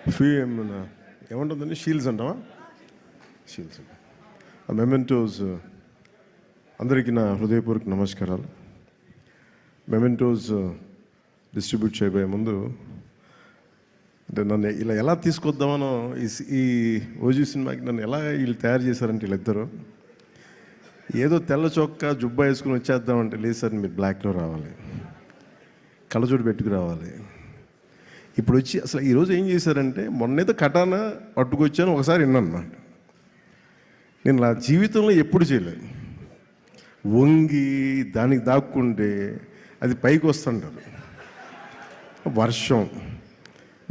మన ఏమంటుందండి, షీల్డ్స్ అంటావా? షీల్డ్స్. ఆ మెమెంటోస్ అందరికీ నా హృదయపూర్వక నమస్కారాలు. మెమెంటోస్ డిస్ట్రిబ్యూట్ చేయబోయే ముందు అంటే నన్ను ఇలా ఎలా తీసుకొద్దామనో ఈ ఓజీ సినిమాకి నన్ను ఎలా వీళ్ళు తయారు చేశారంటే వీళ్ళిద్దరూ ఏదో తెల్ల చొక్కా జుబ్బా వేసుకుని వచ్చేద్దామంటే లేదు సార్, మీరు బ్లాక్లో రావాలి, కళ్ళజోడు పెట్టుకు రావాలి. ఇప్పుడు వచ్చి అసలు ఈరోజు ఏం చేశారంటే, మొన్నేదో కటానా పట్టుకొచ్చాను ఒకసారి విన్నాను అన్నమాట. నేను నా జీవితంలో ఎప్పుడు చేయలేదు. వంగి దానికి దాక్కుంటే అది పైకి వస్తుంటారు. వర్షం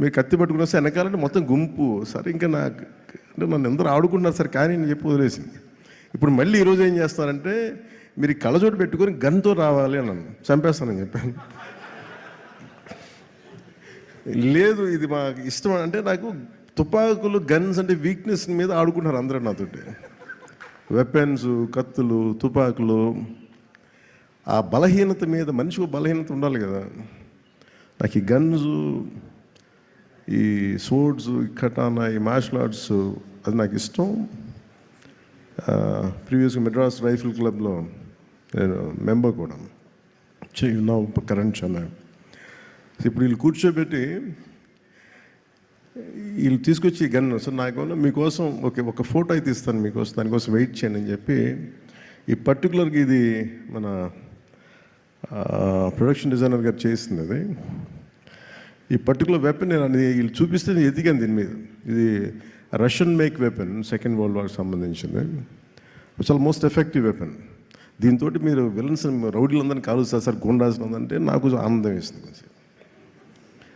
మీరు కత్తి పట్టుకుని వస్తే వెనకాలంటే మొత్తం గుంపు. సరే ఇంకా నాకు అంటే నన్ను అందరూ ఆడుకుంటున్నారు సరే, కానీ నేను చెప్పి వదిలేసింది. ఇప్పుడు మళ్ళీ ఈరోజు ఏం చేస్తారంటే, మీరు కళ్ళజోడు పెట్టుకొని గన్తో రావాలి అని నన్ను చంపేస్తానని చెప్పాను. లేదు ఇది మాకు ఇష్టం అంటే, నాకు తుపాకులు గన్స్ అంటే వీక్నెస్ మీద ఆడుకుంటున్నారు అందరూ నాతోటి. వెపన్స్, కత్తులు, తుపాకులు, ఆ బలహీనత మీద మనిషికి బలహీనత ఉండాలి కదా. నాకు ఈ గన్స్, ఈ స్వోర్డ్స్, ఈ కటానా, ఈ మార్షల్ ఆర్ట్స్ అది నాకు ఇష్టం. ప్రీవియస్గా మెడ్రాస్ రైఫిల్ క్లబ్లో నేను మెంబర్ కూడా నా కరెంట్ ఛానల్. ఇప్పుడు వీళ్ళు కూర్చోబెట్టి వీళ్ళు తీసుకొచ్చి గన్ సార్ నాకు మీకోసం ఒక ఫోటో అయితే ఇస్తాను మీకోసం, దానికోసం వెయిట్ చేయండి అని చెప్పి ఈ పర్టికులర్గా ఇది మన ప్రొడక్షన్ డిజైనర్ గారు చేసింది. అది ఈ పర్టికులర్ వెపన్ నేను వీళ్ళు చూపిస్తే నేను ఎదిగాను దీని మీద. ఇది Russian make weapon, second world వార్కి సంబంధించింది. చాలా మోస్ట్ ఎఫెక్టివ్ వెపన్. దీంతో మీరు విలన్స్ రౌడీలందరినీ కాలుస్తారు సార్, గుండాల్సిన అంటే నాకు ఆనందం వేస్తుంది.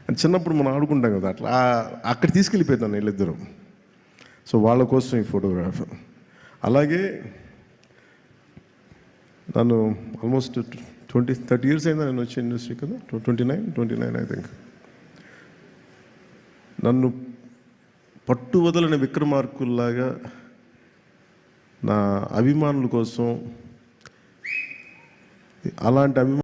అని చిన్నప్పుడు మనం ఆడుకుంటాం కదా, అట్లా అక్కడ తీసుకెళ్ళిపోతాను వీళ్ళిద్దరూ. సో వాళ్ళ కోసం ఈ ఫోటోగ్రాఫ్. అలాగే నన్ను ఆల్మోస్ట్ 30 years అయిందా నేను వచ్చే ఇండస్ట్రీ కదా, 29 ఐ థింక్. నన్ను పట్టు వదలని విక్రమార్కుల్లాగా నా అభిమానుల కోసం అలాంటి